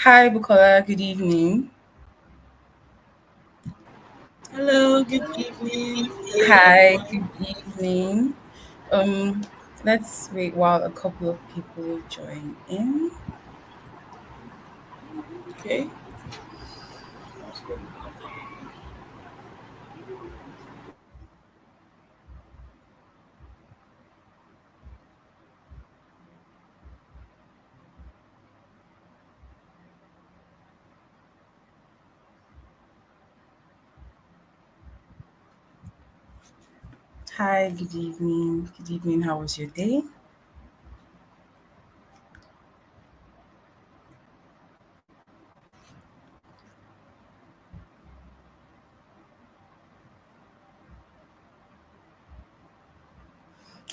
Hi, Bukola. Good evening. Hello, good evening. Hello, Hi, everyone. good evening. Um, let's wait while a couple of people join in. Okay. Hi, good evening. Good evening. How was your day?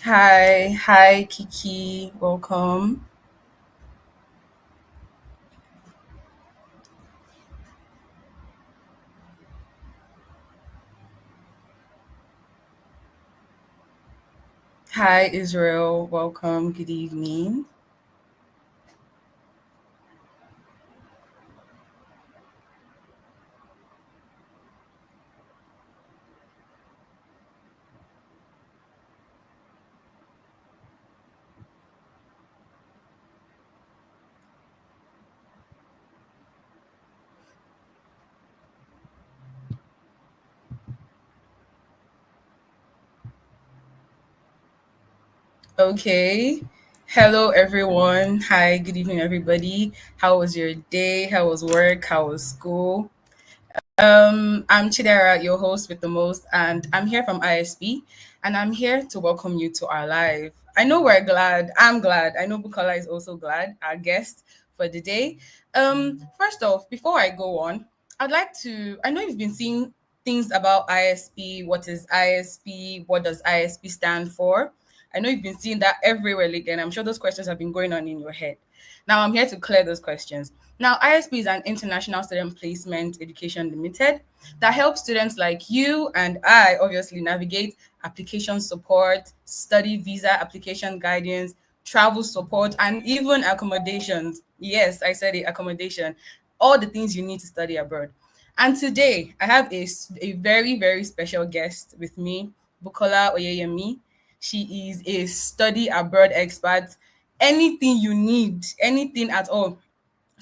Hi, Kiki. Welcome. Hi, Israel. Welcome. Good evening. Okay. Hello, everyone. Hi, good evening, everybody. How was your day? How was work? How was school? I'm Chidera, your host with the most, and I'm here from ISB, and I'm here to welcome you to our live. I know we're glad. I'm glad. I know Bukola is also glad, our guest for the day. First off, before I go on, I'd like to. I know you've been seeing things about ISP. What is ISP? What does ISP stand for? I know you've been seeing that everywhere lately, and I'm sure those questions have been going on in your head. Now I'm here to clear those questions. Now, ISP is an International Student Placement Education Limited that helps students like you and I obviously navigate application support, study visa application guidance, travel support, and even accommodations. Yes, I said it, accommodation. All the things you need to study abroad. And today, I have a very, very special guest with me, Bukola Oyeyemi. She is a study abroad expert. Anything you need, anything at all,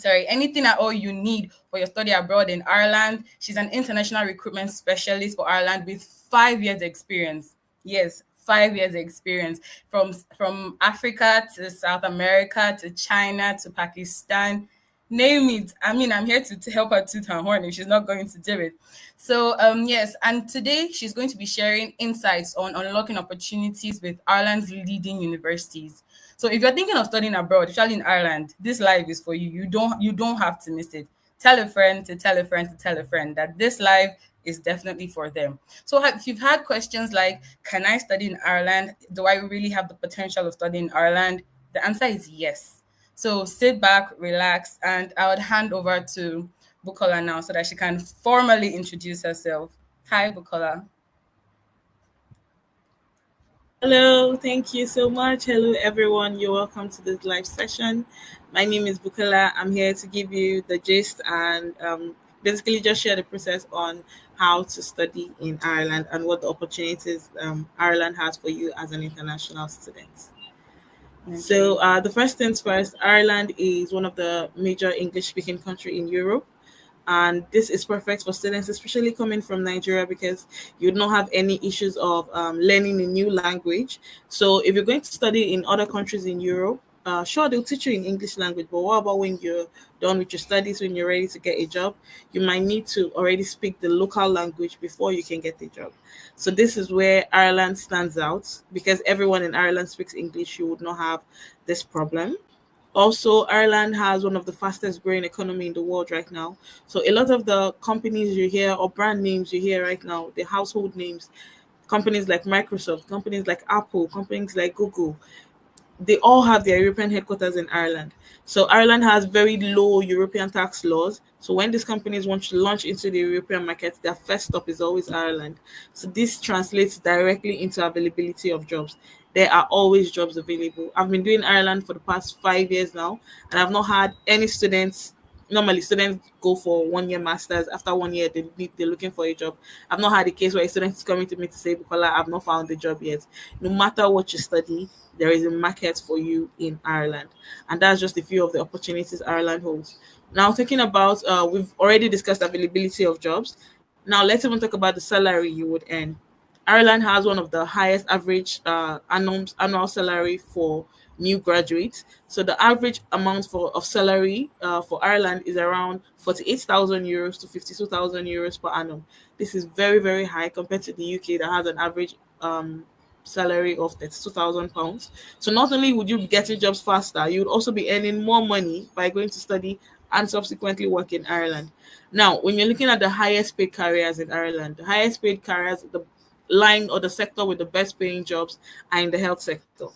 anything at all you need for your study abroad in Ireland. She's an international recruitment specialist for Ireland with 5 years experience. Yes, 5 years experience from Africa to South America to China to Pakistan. Name it. I mean, I'm here to help her toot her horn if she's not going to do it. So, yes, and today she's going to be sharing insights on unlocking opportunities with Ireland's leading universities. So if you're thinking of studying abroad, especially in Ireland, this live is for you. You don't have to miss it. Tell a friend to tell a friend to tell a friend that this live is definitely for them. So if you've had questions like, can I study in Ireland? Do I really have the potential of studying in Ireland? The answer is yes. So sit back, relax, and I would hand over to Bukola now so that she can formally introduce herself. Hi, Bukola. Hello, thank you so much. Hello, everyone. You're welcome to this live session. My name is Bukola. I'm here to give you the gist and basically just share the process on how to study in Ireland and what the opportunities Ireland has for you as an international student. So, Okay. the first things first, Ireland is one of the major English-speaking country in Europe, and this is perfect for students, especially coming from Nigeria, because you don't have any issues of learning a new language. So, if you're going to study in other countries in Europe, sure they'll teach you in English language, but what about when you're done with your studies, when you're ready to get a job? You might need to already speak the local language before you can get a job. So this is where Ireland stands out, because everyone in Ireland speaks English. You would not have this problem. Also, Ireland has one of the fastest growing economy in the world right now. So a lot of the companies you hear or brand names you hear right now, the household names, companies like Microsoft, companies like Apple, companies like Google, they all have their European headquarters in Ireland. So Ireland has very low European tax laws. So when these companies want to launch into the European market, their first stop is always Ireland. So this translates directly into availability of jobs. There are always jobs available. I've been doing Ireland for the past 5 years now, and I've not had any students normally students go for 1 year masters. After 1 year, they're looking for a job. I've not had a case where a student is coming to me to say, Bukola, I've not found a job yet. No matter what you study, there is a market for you in Ireland. And that's just a few of the opportunities Ireland holds. Now, talking about, we've already discussed availability of jobs. Now, let's even talk about the salary you would earn. Ireland has one of the highest average annual salary for new graduates. So the average amount of salary for Ireland is around 48,000 euros to 52,000 euros per annum. This is very, very high compared to the UK that has an average salary of 32,000 pounds. So not only would you be getting jobs faster, you would also be earning more money by going to study and subsequently work in Ireland. Now, when you're looking at the highest paid careers in Ireland, the highest paid careers, the line or the sector with the best paying jobs are in the health sector.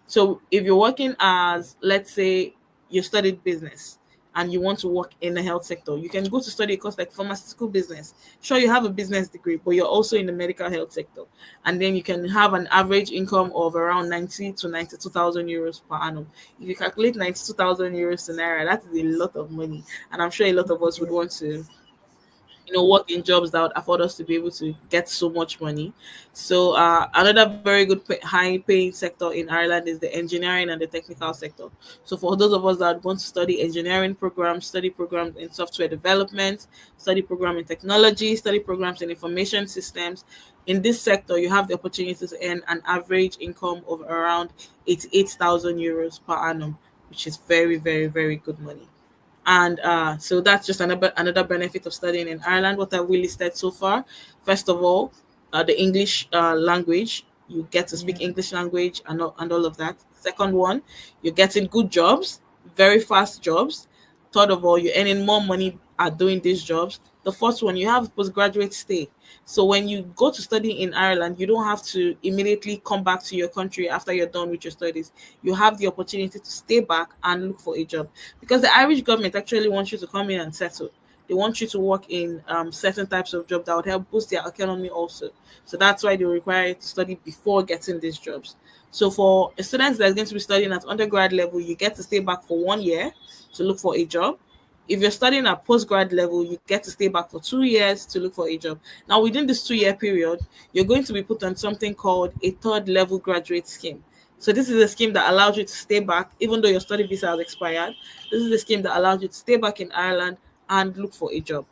So if you're working as, let's say, you studied business and you want to work in the health sector, you can go to study a course like pharmaceutical business. Sure, you have a business degree, but you're also in the medical health sector. And then you can have an average income of around 90 to 92,000 euros per annum. If you calculate 92,000 euros to Naira, that is a lot of money. And I'm sure a lot of us would want to work in jobs that would afford us to be able to get so much money. So another very good high paying sector in Ireland is the engineering and the technical sector. So for those of us that want to study engineering programs, study programs in software development, study program in technology, study programs in information systems, in this sector you have the opportunity to earn an average income of around 88,000 euros per annum, which is very, very, very good money. And so that's just another benefit of studying in Ireland. What have we listed so far? First of all, the English language. You get to Yeah. speak English language and all of that. Second one, you're getting good jobs, very fast jobs. Third of all, you're earning more money at doing these jobs. The fourth one, you have postgraduate stay. So when you go to study in Ireland, you don't have to immediately come back to your country after you're done with your studies. You have the opportunity to stay back and look for a job, because the Irish government actually wants you to come in and settle. They want you to work in certain types of job that would help boost their economy also. So that's why they require you to study before getting these jobs. So for a student that's going to be studying at undergrad level, you get to stay back for 1 year to look for a job. If you're studying at postgrad level, you get to stay back for 2 years to look for a job. Now, within this 2 year period, you're going to be put on something called a third level graduate scheme. So this is a scheme that allows you to stay back, even though your study visa has expired. This is a scheme that allows you to stay back in Ireland and look for a job.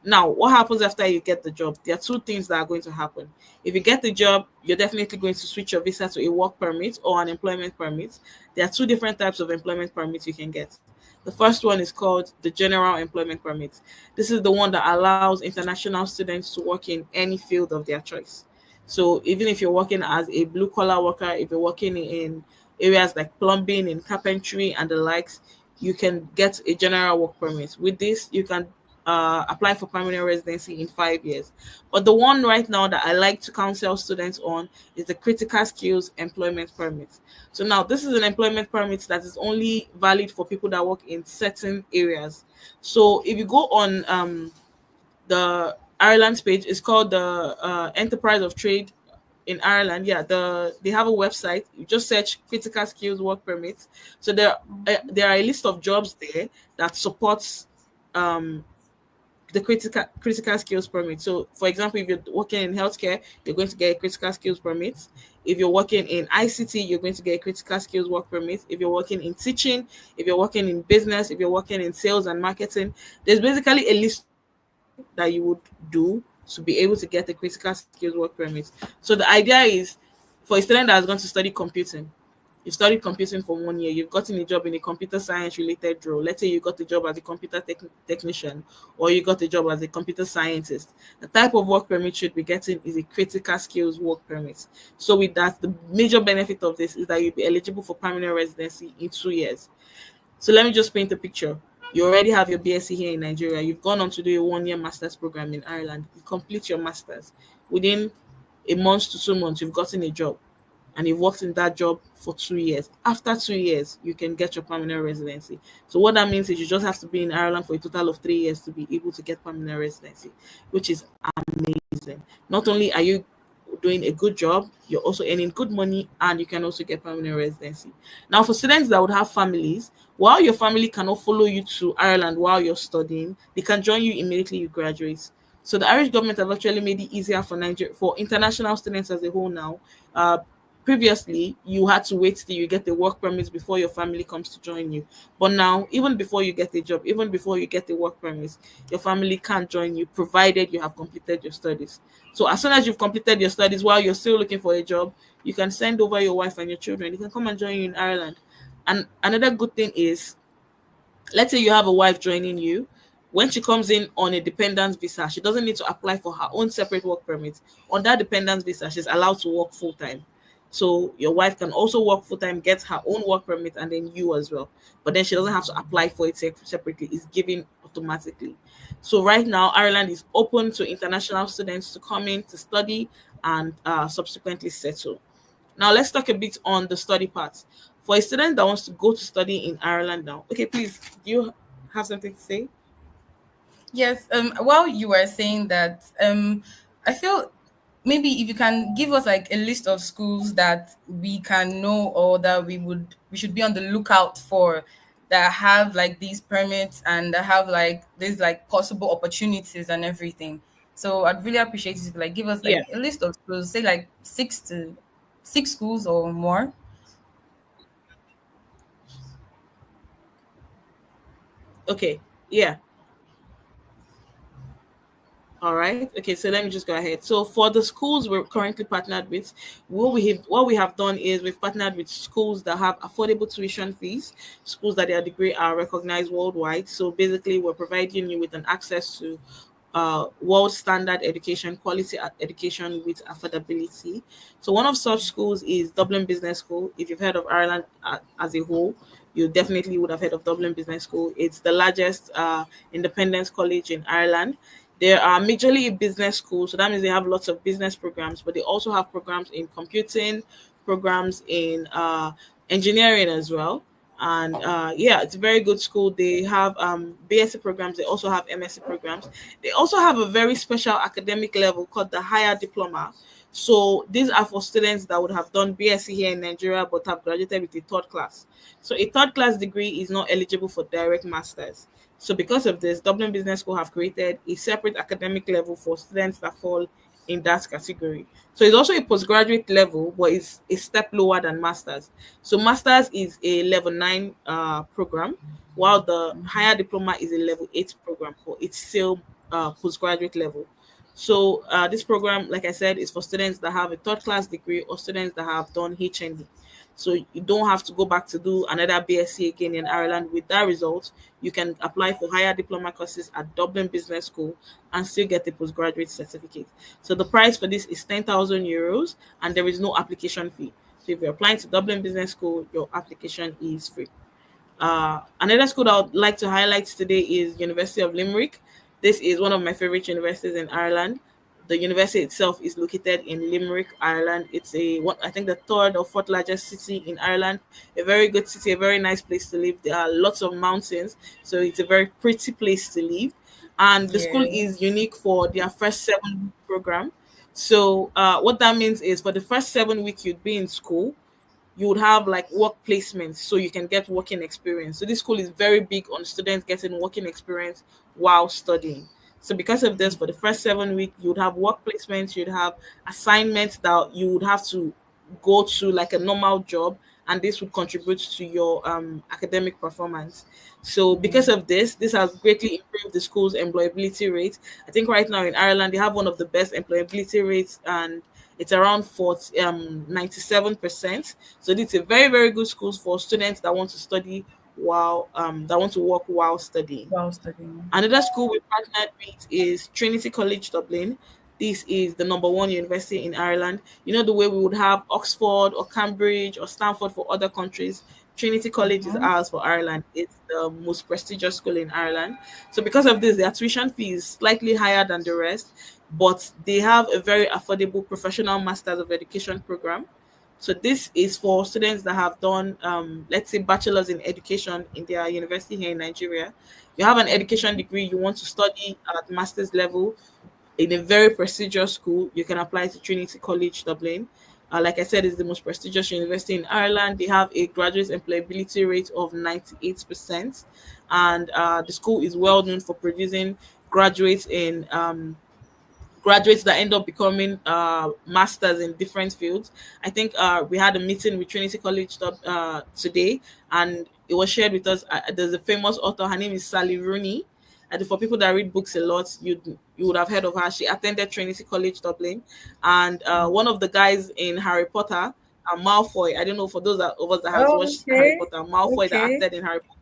Now, what happens after you get the job? There are two things that are going to happen. If you get the job, you're definitely going to switch your visa to a work permit or an employment permit. There are two different types of employment permits you can get. The first one is called the General Employment Permit. This is the one that allows international students to work in any field of their choice. So even if you're working as a blue collar worker, if you're working in areas like plumbing and carpentry and the likes, you can get a general work permit. With this, you can apply for permanent residency in 5 years. But the one right now that I like to counsel students on is the critical skills employment permit. So now this is an employment permit that is only valid for people that work in certain areas. So if you go on the Ireland's page, it's called the Enterprise of Trade in Ireland. Yeah, they have a website. You just search critical skills work permits. So there are a list of jobs there that supports um the critical skills permit. So, for example, if you're working in healthcare, you're going to get a critical skills permit. If you're working in ICT, you're going to get a critical skills work permit. If you're working in teaching, if you're working in business, if you're working in sales and marketing, there's basically a list of things that you would do to be able to get a critical skills work permit. So the idea is for a student that's going to study computing, you studied computing for 1 year, you've gotten a job in a computer science related role. Let's say you got a job as a computer technician, or you got a job as a computer scientist. The type of work permit you should be getting is a critical skills work permit. So with that, the major benefit of this is that you'll be eligible for permanent residency in 2 years. So let me just paint a picture. You already have your BSc here in Nigeria. You've gone on to do a 1 year master's program in Ireland. You complete your master's. Within a month to 2 months, you've gotten a job and you've worked in that job for 2 years. After 2 years, you can get your permanent residency. So what that means is you just have to be in Ireland for a total of 3 years to be able to get permanent residency, which is amazing. Not only are you doing a good job, you're also earning good money, and you can also get permanent residency. Now, for students that would have families, while your family cannot follow you to Ireland while you're studying, they can join you immediately you graduate. So the Irish government have actually made it easier for for international students as a whole now. Uh, Previously, you had to wait till you get the work permit before your family comes to join you. But now, even before you get a job, even before you get the work permit, your family can't join you provided you have completed your studies. So as soon as you've completed your studies while you're still looking for a job, you can send over your wife and your children. They can come and join you in Ireland. And another good thing is, let's say you have a wife joining you. When she comes in on a dependent visa, she doesn't need to apply for her own separate work permit. On that dependent visa, she's allowed to work full time. So your wife can also work full time, get her own work permit, and then you as well. But then she doesn't have to apply for it separately. It's given automatically. So right now, Ireland is open to international students to come in to study and subsequently settle. Now let's talk a bit on the study part. For a student that wants to go to study in Ireland now, okay, please, do you have something to say? Yes, while you were saying that, I feel maybe if you can give us like a list of schools that we can know or that we should be on the lookout for, that have like these permits and that have like these like possible opportunities and everything. So I'd really appreciate it if like give us Yeah. like a list of schools, say like six schools or more. Okay. Yeah. All right. Okay. So let me just go ahead. So for the schools we're currently partnered with, what we have done is we've partnered with schools that have affordable tuition fees, schools that their degree are recognized worldwide. So basically, we're providing you with an access to world standard education, quality education with affordability. So one of such schools is Dublin Business School. If you've heard of Ireland as a whole, you definitely would have heard of Dublin Business School. It's the largest independent college in Ireland. There are majorly a business schools, so that means they have lots of business programs, but they also have programs in computing, programs in engineering as well. And yeah, it's a very good school. They have BSc programs, they also have MSc programs. They also have a very special academic level called the higher diploma. So these are for students that would have done BSc here in Nigeria but have graduated with a third class. So a third class degree is not eligible for direct masters. So because of this, Dublin Business School have created a separate academic level for students that fall in that category. So it's also a postgraduate level, but it's a step lower than masters. So masters is a level 9 program, while the higher diploma is a level 8 program, but it's still postgraduate level. So this program, like I said, is for students that have a third class degree or students that have done HND. So you don't have to go back to do another BSc again in Ireland. With that result, you can apply for higher diploma courses at Dublin Business School and still get a postgraduate certificate. So the price for this is €10,000 and there is no application fee. So if you're applying to Dublin Business School, your application is free. Another school that I would like to highlight today is University of Limerick. This is one of my favorite universities in Ireland. The university itself is located in Limerick, Ireland. It's I think the third or fourth largest city in Ireland. A very good city, a very nice place to live. There are lots of mountains, so it's a very pretty place to live. And the school is Yes. unique for their first 7 week program. So what that means is for the first 7 weeks you'd be in school, you would have like work placements so you can get working experience. So this school is very big on students getting working experience while studying. So because of this, for the first 7 weeks, you would have work placements, you'd have assignments that you would have to go to like a normal job, and this would contribute to your academic performance. So because of this has greatly improved the school's employability rate. I think right now in Ireland they have one of the best employability rates, and it's around 97%. So it's a very, very good school for students that want to study while that want to work while studying. While studying. Another school we partnered with is Trinity College Dublin. This is the number one university in Ireland. You know, the way we would have Oxford or Cambridge or Stanford for other countries, Trinity College is Mhm. ours for Ireland. It's the most prestigious school in Ireland. So because of this, their tuition fee is slightly higher than the rest, but they have a very affordable professional Masters of Education program. So this is for students that have done, let's say, bachelor's in education in their university here in Nigeria. You have an Okay. education degree, you want to study at master's level. in a very prestigious school, you can apply to Trinity College Dublin. Like I said, it's the most prestigious university in Ireland. They have a graduate employability rate of 98%, and the school is well known for producing graduates in graduates that end up becoming masters in different fields. I think we had a meeting with Trinity College today, and it was shared with us. There's a famous author. Her name is Sally Rooney. And for people that read books a lot, you would have heard of her. She attended Trinity College Dublin, and one of the guys in Harry Potter, Malfoy. I don't know for those of us that has Oh, watched Harry okay. Potter, Malfoy that Okay. acted in Harry Potter,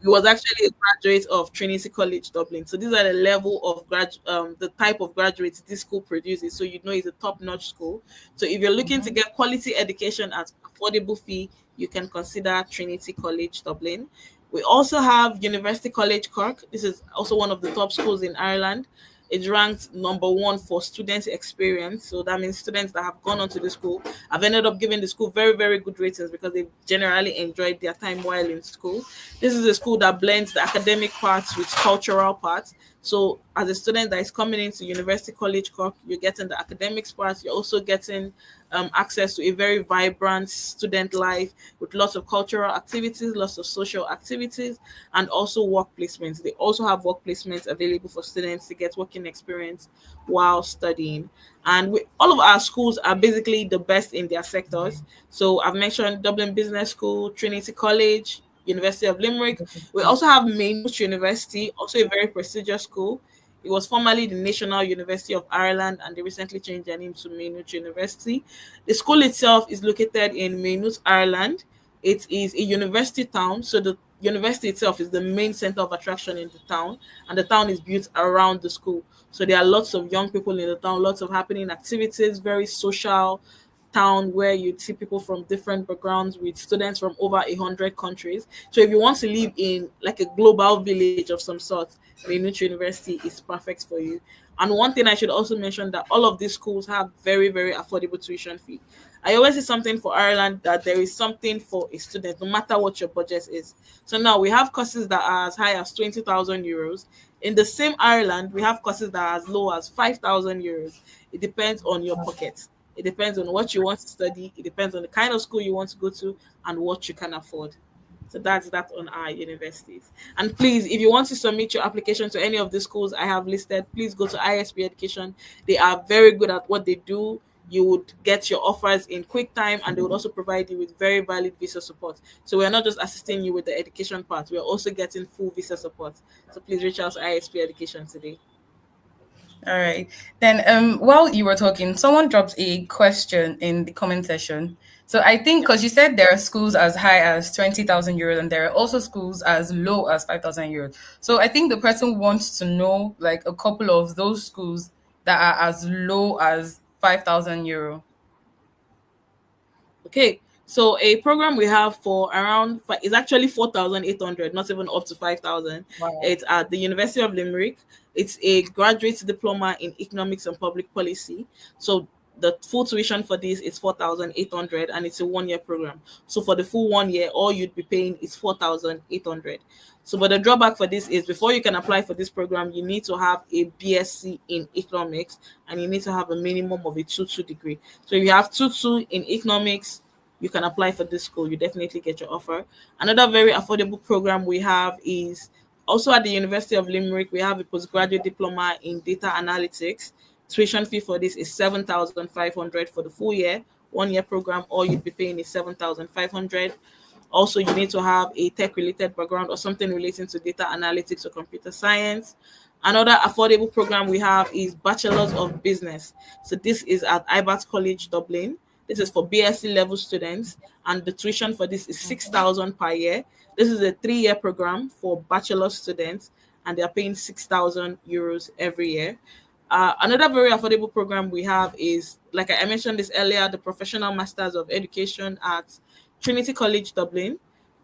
he was actually a graduate of Trinity College Dublin. So these are the level of the type of graduates this school produces. So you know it's a top-notch school. So if you're looking to Mhm. get quality education at affordable fee, you can consider Trinity College Dublin. We also have University College Cork. This is also one of the top schools in Ireland. It's ranked number one for student experience. So that means students that have gone on to the school have ended up giving the school very, very good ratings because they've generally enjoyed their time while in school. This is a school that blends the academic parts with cultural parts. So as a student that is coming into University College Cork, you're getting the academics part. You're also getting access to a very vibrant student life with lots of cultural activities, lots of social activities, and also work placements. They also have work placements available for students to get working experience while studying. And all of our schools are basically the best in their sectors. So I've mentioned Dublin Business School, Trinity College, University of Limerick. We also have Maynooth University, also a very prestigious school. It was formerly the National University of Ireland, and they recently changed their name to Maynooth University. The school itself is located in Maynooth, Ireland. It is a university town, so the university itself is the main center of attraction in the town, and the town is built around the school. So there are lots of young people in the town, lots of happening activities, very social town where you'd see people from different backgrounds with students from over 100 countries. So if you want to live in like a global village of some sort, Maynooth University is perfect for you. And one thing I should also mention that all of these schools have very, very affordable tuition fee. I always say something for Ireland that there is something for a student, no matter what your budget is. So now we have courses that are as high as 20,000 euros. In the same Ireland, we have courses that are as low as 5,000 euros. It depends on your pocket. It depends on what you want to study. It depends on the kind of school you want to go to and what you can afford. So that's that on our universities. And please, if you want to submit your application to any of the schools I have listed, please go to ISB Education. They are very good at what they do. You would get your offers in quick time, and they would also provide you with very valid visa support. So we're not just assisting you with the education part, we're also getting full visa support. So please reach out to ISP Education today. All right. Then, while you were talking, someone dropped a question in the comment section. So I think because you said there are schools as high as 20,000 euros and there are also schools as low as 5,000 euros. So I think the person wants to know like a couple of those schools that are as low as 5,000 euro. Okay, so a program we have for around is actually 4,800, not even up to 5,000. Wow. It's at the University of Limerick. It's a graduate diploma in economics and public policy. So the full tuition for this is 4,800, and it's a 1 year program. So for the full 1 year, all you'd be paying is 4,800. So, but the drawback for this is before you can apply for this program, you need to have a BSc in economics, and you need to have a minimum of a 2-2 degree. So if you have 2-2 in economics, you can apply for this school. You definitely get your offer. Another very affordable program we have is also at the University of Limerick. We have a postgraduate diploma in data analytics. Tuition fee for this is 7,500 for the full year. 1 year program, all you'd be paying is 7,500. Also, you need to have a tech related background or something relating to data analytics or computer science. Another affordable program we have is Bachelor's of Business. So this is at Ibert College Dublin. This is for BSc level students, and the tuition for this is 6,000 per year. This is a 3 year program for bachelor students, and they are paying 6,000 euros every year. Another very affordable program we have is, like I mentioned this earlier, the Professional Masters of Education at Trinity College Dublin.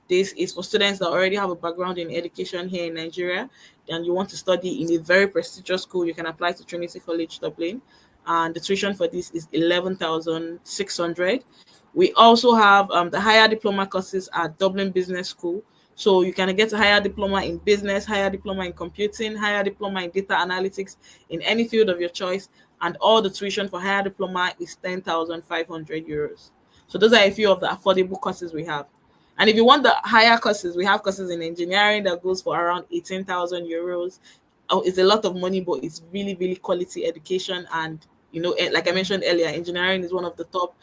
This is for students that already have a background in education here in Nigeria and you want to study in a very prestigious school. You can apply to Trinity College Dublin, and the tuition for this is 11,600. We also have the higher diploma courses at Dublin Business School. So you can get a higher diploma in business, higher diploma in computing, higher diploma in data analytics in any field of your choice. And all the tuition for higher diploma is 10,500 euros. So those are a few of the affordable courses we have. And if you want the higher courses, we have courses in engineering that goes for around 18,000 euros. Oh, it's a lot of money, but it's really, really quality education. And, like I mentioned earlier, engineering is one of the top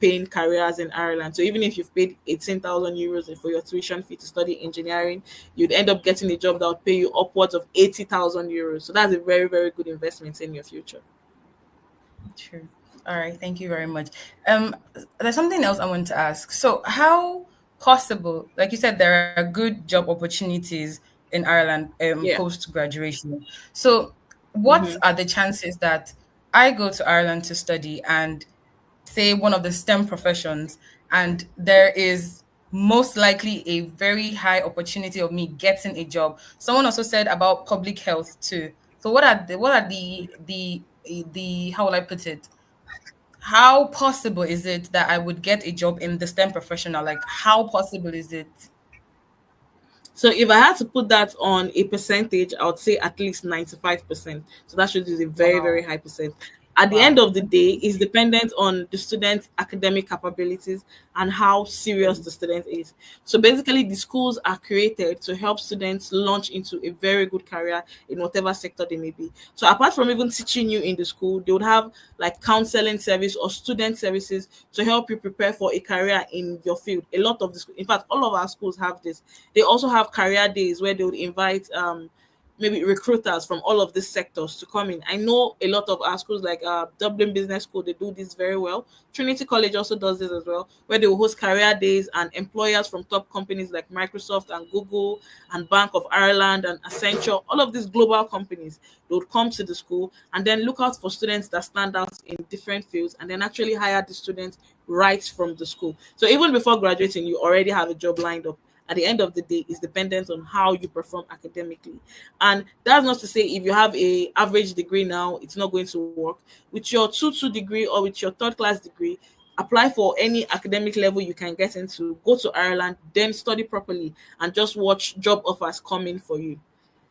paying careers in Ireland. So even if you've paid 18,000 euros for your tuition fee to study engineering, you'd end up getting a job that would pay you upwards of 80,000 euros. So that's a very, very good investment in your future. True. All right. Thank you very much. There's something else I want to ask. So, how possible, like you said, there are good job opportunities in Ireland Yeah. post graduation. So, what Mm-hmm. are the chances that I go to Ireland to study and say one of the STEM professions, and there is most likely a very high opportunity of me getting a job? Someone also said about public health too. So what are the how will I put it? How possible is it that I would get a job in the STEM professional? Like how possible is it? So if I had to put that on a percentage, I would say at least 95%. So that should be a very, very Wow. high percent. At the end Wow. of the day, it's dependent on the student's academic capabilities and how serious Okay. the student is. So basically, the schools are created to help students launch into a very good career in whatever sector they may be. So apart from even teaching you in the school, they would have like counseling service or student services to help you prepare for a career in your field. A lot of the school, in fact, all of our schools have this. They also have career days where they would invite maybe recruiters from all of these sectors to come in. I know a lot of our schools like Dublin Business School, they do this very well. Trinity College also does this as well, where they will host career days and employers from top companies like Microsoft and Google and Bank of Ireland and Accenture, all of these global companies, they would come to the school and then look out for students that stand out in different fields and then actually hire the students right from the school. So even before graduating, you already have a job lined up. At the end of the day, is dependent on how you perform academically. And that's not to say if you have a average degree now, it's not going to work. With your 2-2 degree or with your third class degree, apply for any academic level you can get into, go to Ireland, then study properly and just watch job offers coming for you.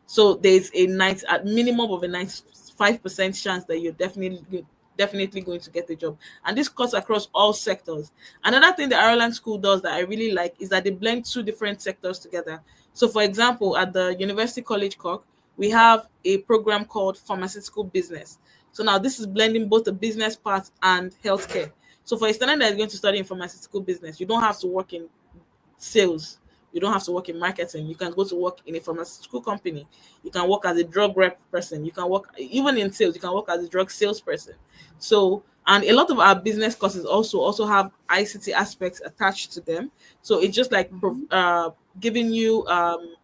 So there's a night at minimum of a 95% chance that you're definitely going to get a job. And this cuts across all sectors. Another thing the Ireland school does that I really like is that they blend two different sectors together. So for example, at the University College Cork, we have a program called pharmaceutical business. So now this is blending both the business part and healthcare. So for a student that is going to study in pharmaceutical business, you don't have to work in sales. You don't have to work in marketing. You can go to work in a pharmaceutical company. You can work as a drug rep person. You can work even in sales. You can work as a drug salesperson. So, and a lot of our business courses also have ICT aspects attached to them. So it's just like Mhm. giving you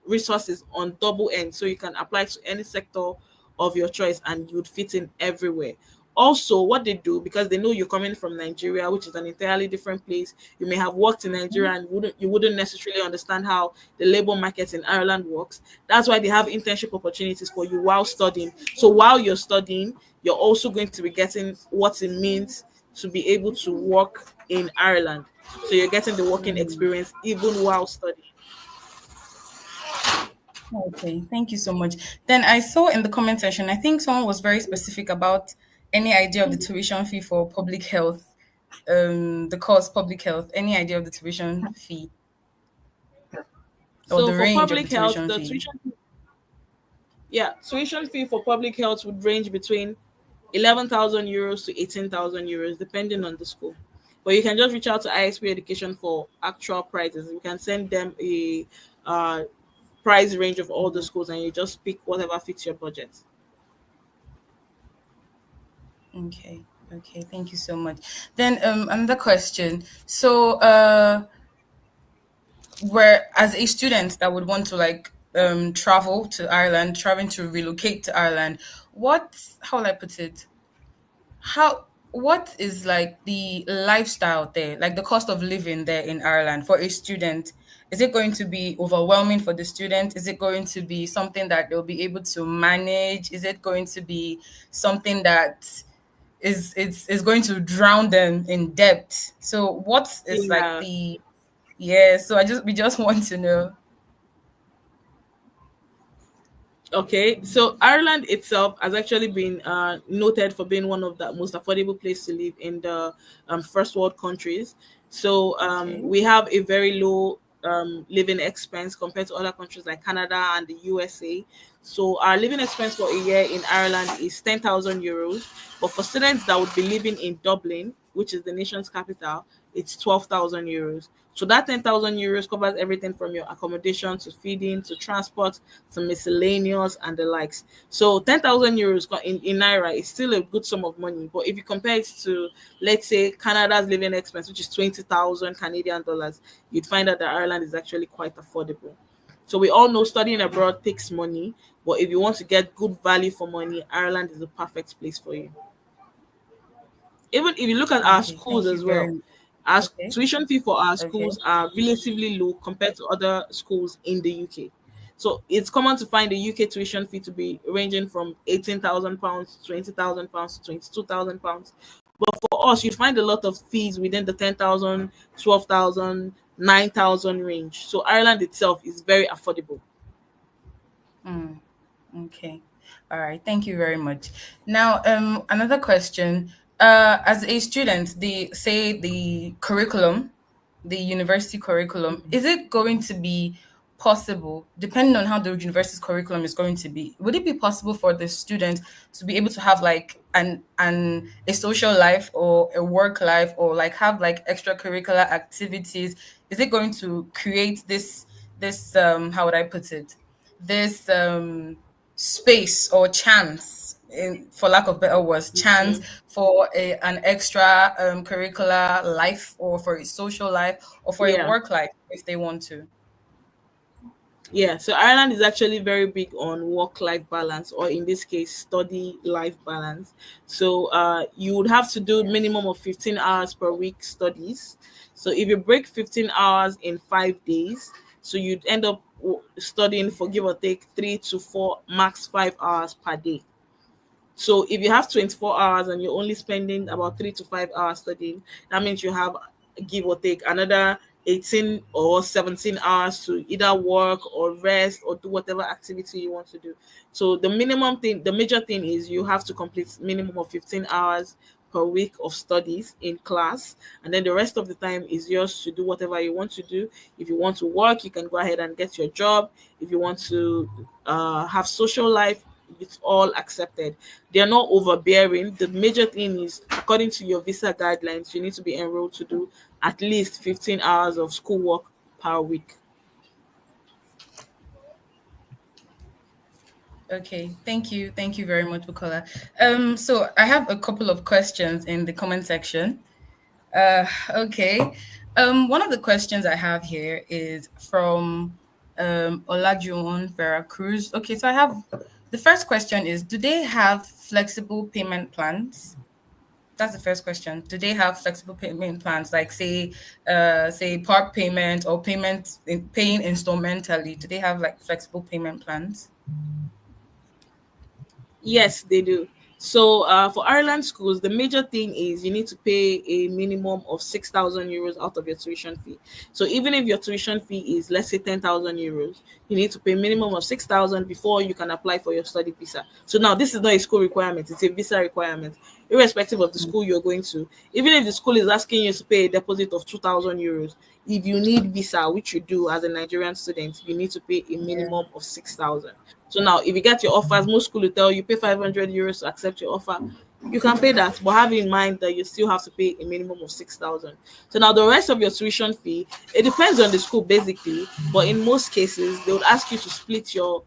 resources on double end, so you can apply to any sector of your choice and you'd fit in everywhere. Also, what they do, because they know you're coming from Nigeria, which is an entirely different place, you may have worked in Nigeria and you wouldn't necessarily understand how the labor market in Ireland works. That's why they have internship opportunities for you while studying. So while you're studying, you're also going to be getting what it means to be able to work in Ireland. So you're getting the working Mm. experience even while studying. Okay, thank you so much. Then I saw in the comment section, I think someone was very specific about any idea of the tuition fee for public health, the course public health, any idea of the tuition fee or So the for range of the public health, tuition the fee? tuition fee for public health would range between 11,000 euros to 18,000 euros, depending on the school. But you can just reach out to ISP Education for actual prices. You can send them a uh, price range of all the schools, and you just pick whatever fits your budget. Okay, okay, thank you so much. Then another question. So where as a student that would want to like travel to Ireland, traveling to relocate to Ireland, what how will I put it? How what is like the lifestyle there, like the cost of living there in Ireland for a student? Is it going to be overwhelming for the student? Is it going to be something that they'll be able to manage? Is it going to be something that is going to drown them in debt? So what is like Yeah. the yeah, so I just we just want to know. Okay, so Ireland itself has actually been noted for being one of the most affordable place to live in the first world countries. So Okay. we have a very low living expense compared to other countries like Canada and the USA. So our living expense for a year in Ireland is 10,000 euros, but for students that would be living in Dublin, which is the nation's capital, it's 12,000 euros. So that 10,000 euros covers everything from your accommodation to feeding to transport to miscellaneous and the likes. So 10,000 euros in Naira is still a good sum of money. But if you compare it to, let's say, Canada's living expense, which is 20,000 Canadian dollars, you'd find out that Ireland is actually quite affordable. So we all know studying abroad takes money, but if you want to get good value for money, Ireland is the perfect place for you. Even if you look at our Okay. schools Thank you as well, very much. our Okay. tuition fee for our Okay. schools are relatively low compared to other schools in the UK. So it's common to find the UK tuition fee to be ranging from £18,000 to £20,000 to £22,000. But for us, you find a lot of fees within the 10,000, 12,000, 9,000 range. So Ireland itself is very affordable. Mm. Okay. All right. Thank you very much. Now, another question. As a student, the curriculum, the university curriculum, is it going to be possible, depending on how the university's curriculum is going to be, would it be possible for the student to be able to have like an a social life or a work life or like have like extracurricular activities? Is it going to create this how would I put it? This space or chance, for lack of better words, chance Okay. for an extra curricular life or for a social life or for a Yeah. work life if they want to. Yeah, so Ireland is actually very big on work-life balance, or in this case, study-life balance. So you would have to do Yes. minimum of 15 hours per week studies. So if you break 15 hours in 5 days, so you'd end up studying for give or take 3 to 4, max 5 hours per day. So if you have 24 hours and you're only spending about 3 to 5 hours studying, that means you have, give or take, another 18 or 17 hours to either work or rest or do whatever activity you want to do. So the minimum thing, the major thing is you have to complete minimum of 15 hours per week of studies in class, and then the rest of the time is yours to do whatever you want to do. If you want to work, you can go ahead and get your job. If you want to have social life, it's all accepted. They are not overbearing. The major thing is, according to your visa guidelines, you need to be enrolled to do at least 15 hours of schoolwork per week. Okay, thank you. Thank you very much, Bukola. So I have a couple of questions in the comment section. Okay. One of the questions I have here is from Olajuwon Veracruz. Okay, so I have the first question is, do they have flexible payment plans? That's the first question. Do they have flexible payment plans, like say part payment or paying instrumentally? Do they have like flexible payment plans? Yes, they do. So for Ireland schools, the major thing is you need to pay a minimum of 6,000 euros out of your tuition fee. So even if your tuition fee is, let's say, 10,000 euros, you need to pay a minimum of 6,000 before you can apply for your study visa. So now this is not a school requirement; it's a visa requirement, irrespective of the school you're going to. Even if the school is asking you to pay a deposit of 2,000 euros, if you need visa, which you do as a Nigerian student, you need to pay a Yeah. minimum of 6,000. So now, if you get your offers, most school will tell you pay 500 euros to accept your offer. You can pay that, but have in mind that you still have to pay a minimum of 6,000. So now, the rest of your tuition fee, it depends on the school basically, but in most cases, they would ask you to split your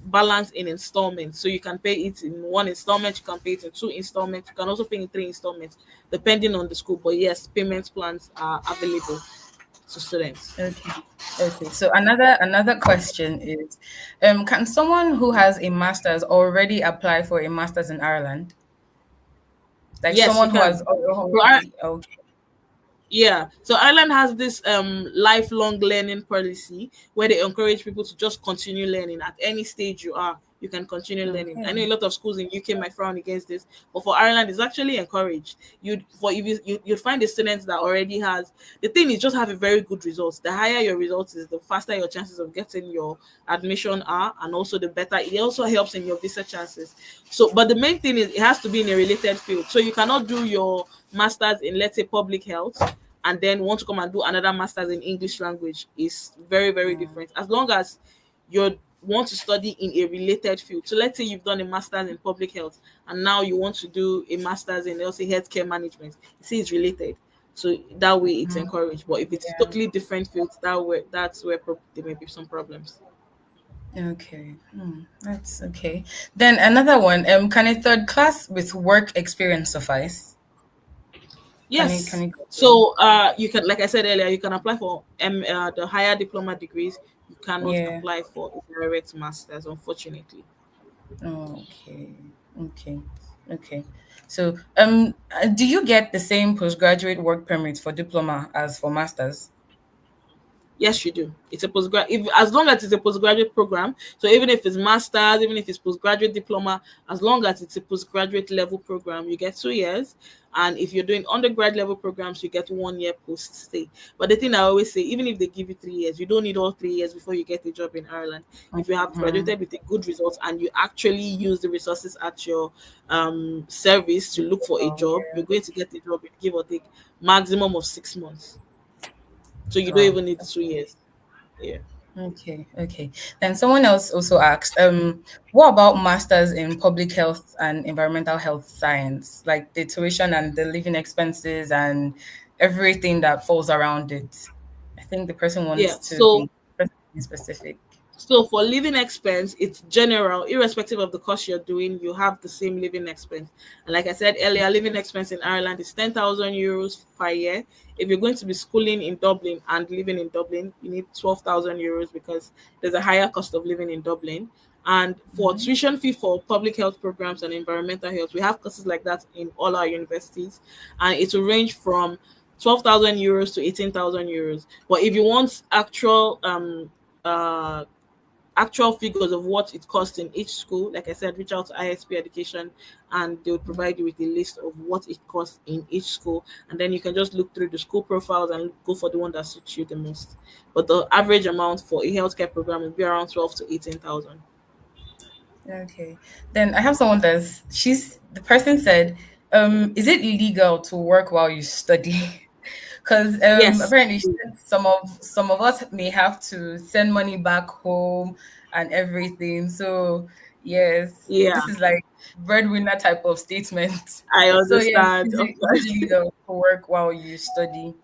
balance in installments. So you can pay it in one installment, you can pay it in two installments, you can also pay in three installments, depending on the school. But yes, payment plans are available to students. Okay. Okay. So another question is, can someone who has a master's already apply for a master's in Ireland? Like Yes, you someone who can. has So I, already okay. Yeah, so Ireland has this lifelong learning policy where they encourage people to just continue learning at any stage you are. you can continue learning. I know a Okay. lot of schools in UK might frown against this, but for Ireland, it's actually encouraged. You'd find the students that already has the thing is just have a very good results. The higher your results is, the faster your chances of getting your admission are, and also the better. It also helps in your visa chances. So, but the main thing is it has to be in a related field. So you cannot do your masters in, let's say, public health and then want to come and do another master's in English language. Is very, very Mm, different. As long as you want to study in a related field. So let's say you've done a master's in public health and now you want to do a master's in, let's say, healthcare management. You see, it's related. So that way it's mm, encouraged. But if it's yeah. totally different fields, that's where there may be some problems. Okay. That's okay. Then another one. Can a third class with work experience suffice? Can Yes. it go through? So you can, like I said earlier, you can apply for the higher diploma degrees. You cannot Yeah. apply for a direct masters, unfortunately. Oh, okay. Okay. Okay. So, do you get the same postgraduate work permit for diploma as for masters? Yes, you do. It's a if as long as it's a postgraduate program. So even if it's masters, even if it's postgraduate diploma, as long as it's a postgraduate level program, you get 2 years. And if you're doing undergrad level programs, you get 1 year post stay. But the thing I always say, even if they give you 3 years, you don't need all 3 years before you get a job in Ireland. If you have Mm-hmm. graduated with a good result and you actually use the resources at your service to look for a Oh, job, you're yeah. going to get a job in give or take maximum of 6 months. So you don't Wow. even need 2 years. Yeah. Okay, okay. Then someone else also asked, what about masters in public health and environmental health science, like the tuition and the living expenses and everything that falls around it? I think the person Yeah. wants to So be specific. so for living expense, it's general, irrespective of the course you're doing, you have the same living expense. And like I said earlier, living expense in Ireland is 10,000 euros per year. If you're going to be schooling in Dublin and living in Dublin, you need 12,000 euros because there's a higher cost of living in Dublin. And for Mhm. tuition fee for public health programs and environmental health, we have courses like that in all our universities, and it will range from 12,000 euros to 18,000 euros. But if you want uh actual figures of what it costs in each school, like I said, reach out to ISP Education and they will provide you with a list of what it costs in each school. And then you can just look through the school profiles and go for the one that suits you the most. But the average amount for a healthcare program will be around 12 to 18,000. Okay. Then I have someone she's the person said, is it illegal to work while you study? Because Yes. apparently she said some of us may have to send money back home and everything. So yes, Yeah, this is like breadwinner type of statement. I So yes, understand. Of is it course. illegal to work while you study?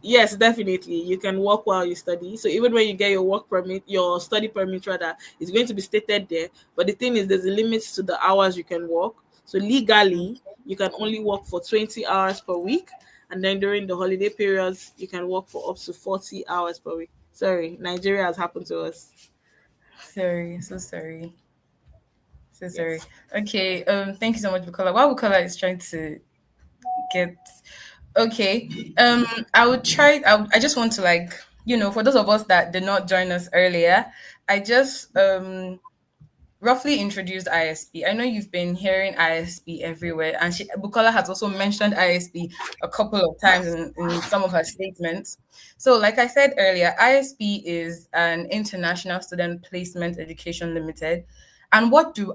Yes, definitely. You can work while you study. So even when you get your work permit, your study permit rather, it's going to be stated there. But the thing is, there's a limit to the hours you can work. So legally, Okay. you can only work for 20 hours per week. And then during the holiday periods, you can work for up to 40 hours per week. Sorry, Nigeria has happened to us. Sorry, so sorry. So sorry. Yes. Okay, thank you so much, Bukola. While Bukola is trying to get okay, I would try. I just want to for those of us that did not join us earlier, I just roughly introduced ISP. I know you've been hearing ISP everywhere, and Bukola has also mentioned ISP a couple of times in some of her statements. So, like I said earlier, ISP is an International Student Placement Education Limited. And what do?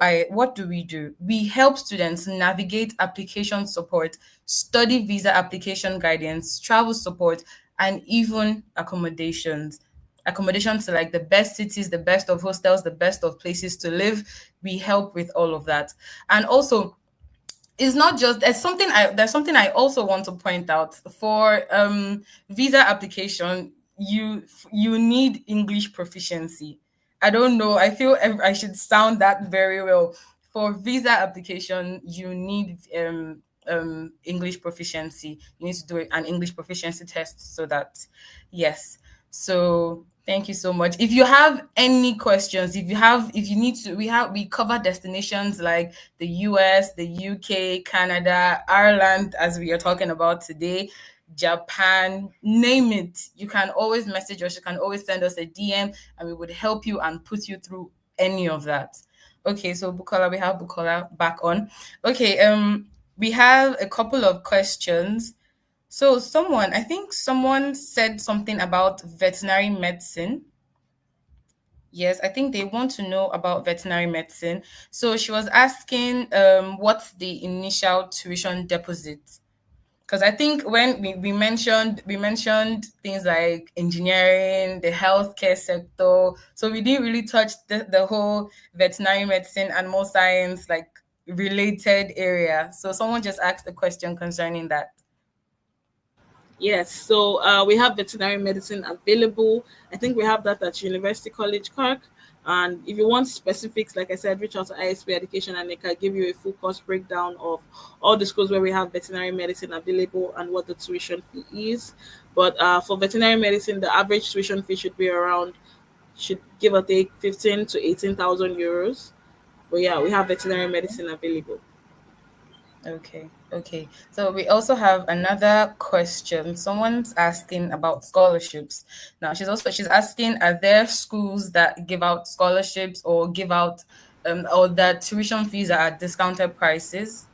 We help students navigate application support, study visa application guidance, travel support, and even accommodations to like the best cities, the best of hostels, the best of places to live. We help with all of that. And also, it's not just there's something I also want to point out for visa application. You need English proficiency. I don't know, I feel I should sound that very well. For visa application, you need English proficiency. You need to do an English proficiency test so that yes. So thank you so much. If you have any questions, if you need to, we cover destinations like the US, the UK, Canada, Ireland, as we are talking about today, Japan, name it. You can always message us, you can always send us a DM, and we would help you and put you through any of that. Okay, so Bukola, we have Bukola back on. Okay, we have a couple of questions. So I think someone said something about veterinary medicine. Yes, I think they want to know about veterinary medicine. So she was asking what's the initial tuition deposit? Because I think when we mentioned things like engineering, the healthcare sector, so we didn't really touch the whole veterinary medicine, animal science, like related area. So someone just asked a question concerning that. Yes, so we have veterinary medicine available. I think we have that at University College Cork. And if you want specifics, like I said, reach out to ISP Education and they can give you a full course breakdown of all the schools where we have veterinary medicine available and what the tuition fee is. But for veterinary medicine, the average tuition fee should be around, should give or take 15 to 18,000 euros. But yeah, we have veterinary medicine available. Okay, okay. So we also have another question. Someone's asking about scholarships. Now she's asking, are there schools that give out scholarships or give out or that tuition fees are at discounted prices?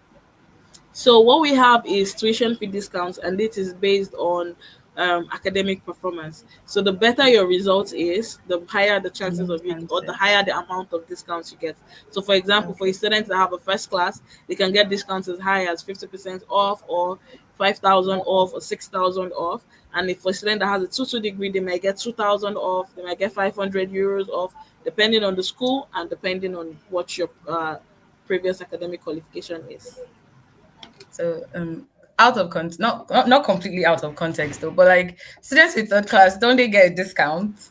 So what we have is tuition fee discounts, and this is based on academic performance. So the better your result is, the higher the chances of you, or the higher the amount of discounts you get. So, for example, for Okay. students that have a first class, they can get discounts as high as 50% off, or 5,000 off, or 6,000 off. And if for a student that has a two degree, they might get 2,000 off. They might get 500 euros off, depending on the school and depending on what your previous academic qualification is. So out of context, not completely out of context though, but like students with third class, don't they get a discount?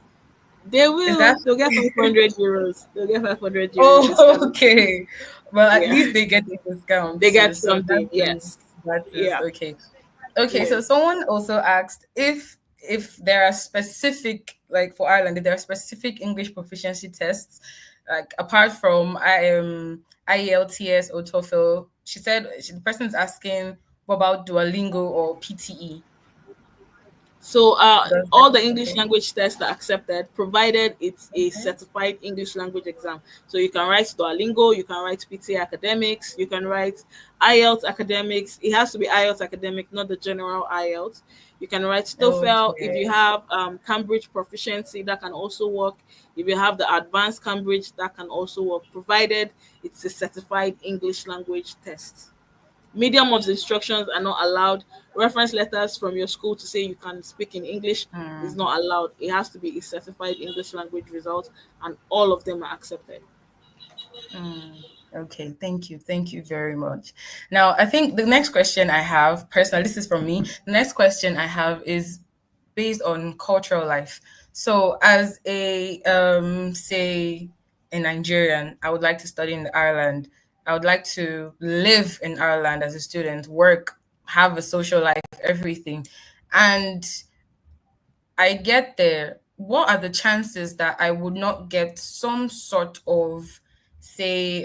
They Is that will. They'll get 500 euros. They'll get 500 euros oh discount. okay? Well, at Yeah. least they get a discount. They So get so something. that's Yes. that is Yeah. okay. Okay, so Yes. someone also asked if there are specific, like for Ireland, if there are specific English proficiency tests, like apart from IELTS or TOEFL. The person's asking what about Duolingo or PTE? So Does that all the English okay? language tests are accepted, provided it's a Okay. certified English language exam. So you can write Duolingo, you can write PTA academics, you can write IELTS academics. It has to be IELTS academic, not the general IELTS. You can write TOEFL. If you Okay. have Cambridge proficiency, that can also work. If you have the advanced Cambridge, that can also work, provided it's a certified English language test. Medium of the instructions are not allowed. Reference letters from your school to say you can speak in English is Hmm. not allowed. It has to be a certified English language result, and all of them are accepted. Mm, okay, thank you. Thank you very much. Now, I think the next question I have, personally, this is from me. The next question I have is based on cultural life. So, as a say a Nigerian, I would like to study in Ireland. I would like to live in Ireland as a student, work, have a social life, everything. And I get there, what are the chances that I would not get some sort of, say,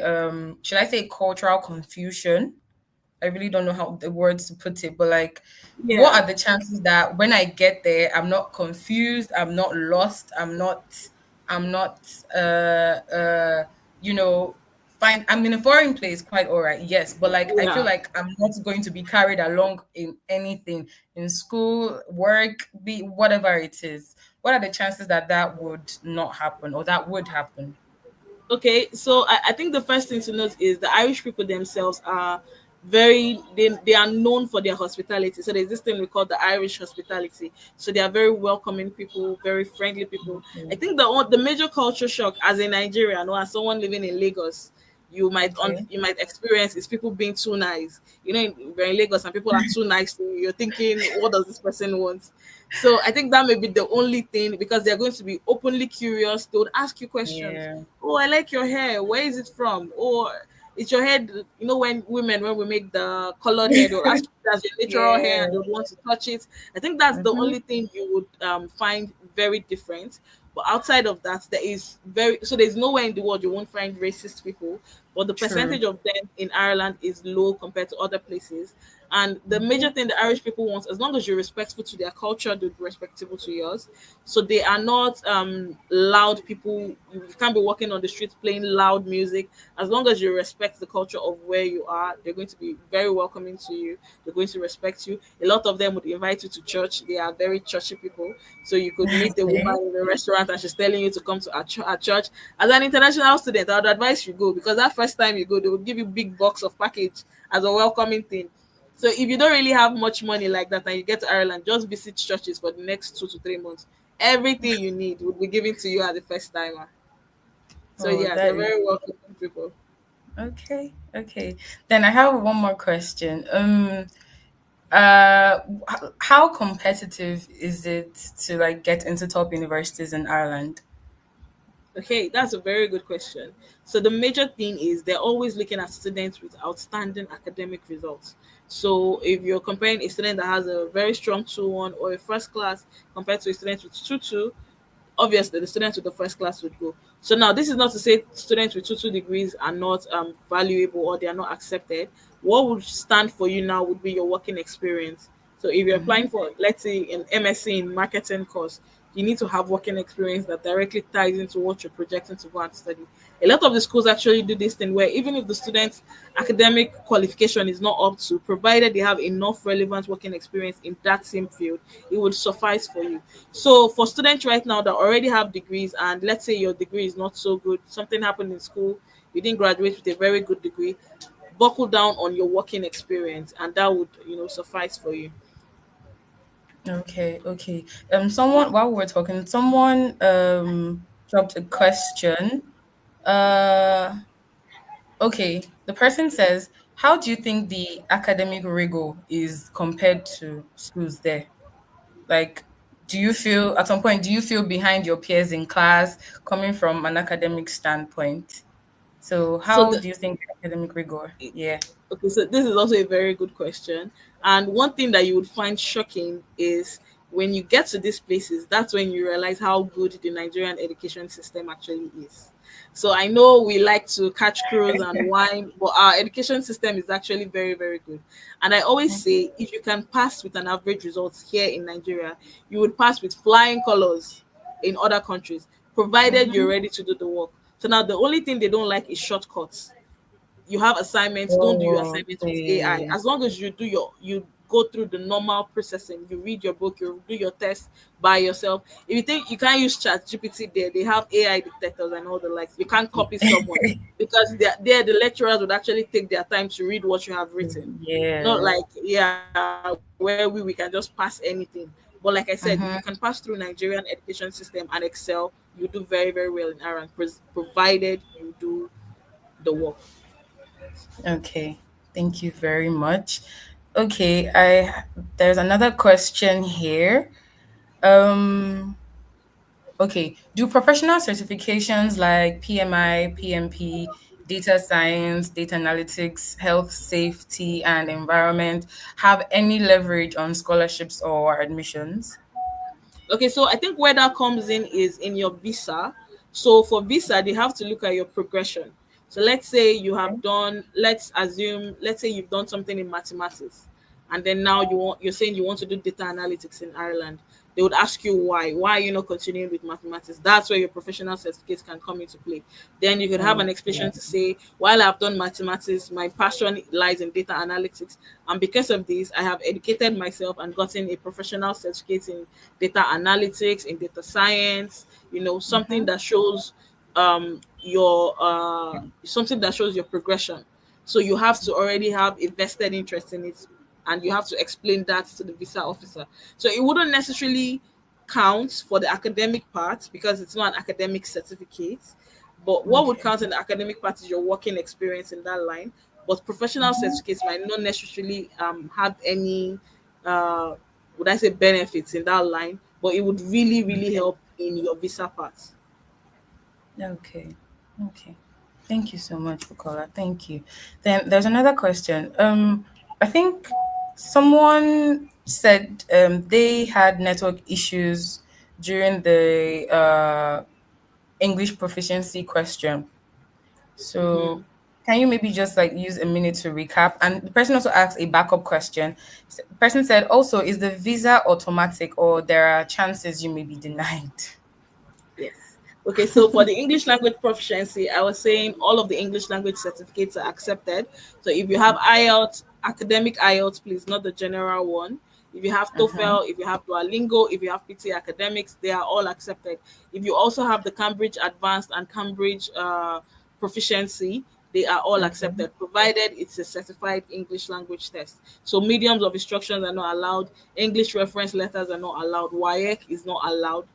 should I say cultural confusion? I really don't know how the words to put it, but like, what Yeah, are the chances that when I get there, I'm not confused, I'm not lost, I'm not, you know, fine. I'm in a foreign place, quite all right, yes, but like, I feel yeah. like I'm not going to be carried along in anything in school, work, be whatever it is. What are the chances that that would not happen or that would happen? Okay, so I think the first thing to note is the Irish people themselves are they are known for their hospitality. So there's this thing we call the Irish hospitality. So they are very welcoming people, very friendly people. I Okay. think the major culture shock as a Nigerian or as someone living in Lagos, Okay. you might experience is people being too nice. You know, we're in Lagos and people are too nice to you. You're thinking, what does this person want? So I think that may be the only thing, because they're going to be openly curious. They would ask you questions. Yeah. Oh, I like your hair. Where is it from? Or it's your head. You know, when we make the colored hair, they'll ask you if that's your natural hair and Yeah. they would want to touch it. I think that's the Mm-hmm. only thing you would find very different. But outside of that, there's nowhere in the world you won't find racist people. But the True. percentage of them in Ireland is low compared to other places. And the major Okay. thing the Irish people want, as long as you're respectful to their culture, they'll be respectful to yours. So they are not loud people. You can't be walking on the streets playing loud music. As long as you respect the culture of where you are, they're going to be very welcoming to you. They're going to respect you. A lot of them would invite you to church. They are very churchy people. So you could meet a woman Okay. in a restaurant and she's telling you to come to a church. As an international student, I would advise you go, because that first time you go, they will give you big box of package as a welcoming thing. So if you don't really have much money like that and you get to Ireland, just visit churches for the next 2 to 3 months. Everything you need will be given to you as the first timer. So Oh, yeah, that they're is very welcoming people. okay. Okay. Then I have one more question. How competitive is it to like get into top universities in Ireland? Okay, that's a very good question. So the major thing is they're always looking at students with outstanding academic results. So if you're comparing a student that has a very strong 2-1 or a first class compared to a student with 2-2, obviously the students with the first class would go. So now this is not to say students with 2 degrees are not valuable or they are not accepted. What would stand for you now would be your working experience. So if you're Mm-hmm. applying for, let's say, an MSc in marketing course, you need to have working experience that directly ties into what you're projecting to go and study. A lot of the schools actually do this thing where even if the student's academic qualification is not up to, provided they have enough relevant working experience in that same field, it would suffice for you. So for students right now that already have degrees, and let's say your degree is not so good, something happened in school, you didn't graduate with a very good degree, buckle down on your working experience, and that would suffice for you. Okay, okay. Someone while we're talking, someone dropped a question. Uh, okay. The person says, "How do you think the academic rigor is compared to schools there? Like, do you feel at some point do you feel behind your peers in class coming from an academic standpoint? So, So how the do you think academic rigor? Yeah. Okay, so this is also a very good question. And one thing that you would find shocking is when you get to these places, that's when you realize how good the Nigerian education system actually is. So I know we like to catch crows and whine, but our education system is actually very, very good. And I always say if you can pass with an average result here in Nigeria, you would pass with flying colors in other countries, provided you're Mm-hmm. ready to do the work. So now the only thing they don't like is shortcuts. You have assignments, don't do your Oh, assignments with AI. okay. As long as you go through the normal processing, you read your book, you do your test by yourself. If you think you can't use Chat GPT there, they have AI detectors and all the likes. You can't copy someone because there the lecturers would actually take their time to read what you have written. Not Yeah. like, yeah, where we can just pass anything. But like I said, if you can Mm-hmm. pass through Nigerian education system and excel, you do very, very well in Iran, provided you do the work. Okay. Thank you very much. Okay, I there's another question here. Um, okay, do professional certifications like PMI, PMP, data science, data analytics, health, safety, and environment have any leverage on scholarships or admissions? Okay, so I think where that comes in is in your visa. So for visa, they have to look at your progression. So let's say you have done, let's say you've done something in mathematics, and then now you're saying you want to do data analytics in Ireland. They would ask you why. Why are you not continuing with mathematics? That's where your professional certificates can come into play. Then you could have an explanation Okay. to say, while I've done mathematics, my passion lies in data analytics. And because of this, I have educated myself and gotten a professional certificate in data analytics, in data science, something Mm-hmm. that shows your something that shows your progression. So you have to already have a vested interest in it, and you have to explain that to the visa officer. So it wouldn't necessarily count for the academic part because it's not an academic certificate. But what would Okay. count in the academic part is your working experience in that line. But professional Mm-hmm. certificates might not necessarily have any, uh, would I say, benefits in that line, but it would really, really Okay. help in your visa part. Okay. Okay. Thank you so much, Bukola. Thank you. Then there's another question. I think someone said they had network issues during the English proficiency question. So Mhm. can you maybe just like use a minute to recap? And the person also asked a backup question. The person said, also, is the visa automatic or there are chances you may be denied? Yes. Okay, so for the English language proficiency, I was saying all of the English language certificates are accepted. So if you have IELTS, academic IELTS, please, not the general one. If you have Mm-hmm. TOEFL, if you have Duolingo, if you have PT Academics, they are all accepted. If you also have the Cambridge Advanced and Cambridge Proficiency, they are all Mm-hmm. accepted, provided it's a certified English language test. So mediums of instructions are not allowed. English reference letters are not allowed. WIEC is not allowed.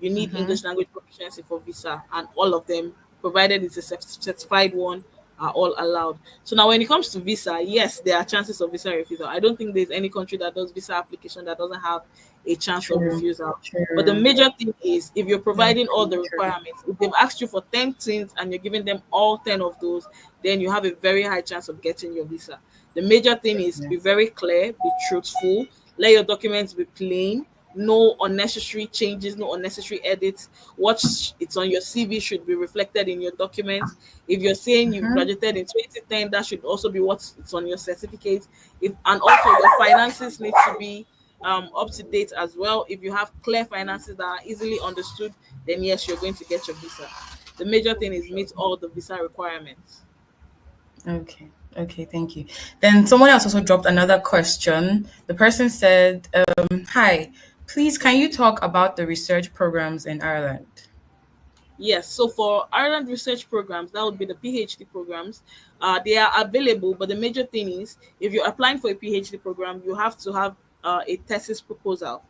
You need Mm-hmm. English language proficiency for visa, and all of them, provided it's a certified one, are all allowed. So now, when it comes to visa, yes, there are chances of visa refusal. I don't think there's any country that does visa application that doesn't have a chance of True. refusal. But the True. major thing is, if you're Very providing all true. the True. requirements, if they've asked you for 10 things and you're giving them all 10 of those, then you have a very high chance of getting your visa. The major thing is, be Yes. very clear, be truthful, let your documents be plain, no unnecessary changes, no unnecessary edits. It's on your CV should be reflected in your documents. If you're saying you've Mm-hmm. graduated in 2010, that should also be what's on your certificate. If and also your finances need to be up to date as well. If you have clear finances that are easily understood, then yes, you're going to get your visa. The major thing is meet all the visa requirements. Okay. Okay, thank you. Then someone else also dropped another question. The person said, hi, please can you talk about the research programs in Ireland? Yes, so for Ireland research programs, that would be the PhD programs. They are available, but the major thing is, if you're applying for a PhD program, you have to have a thesis proposal.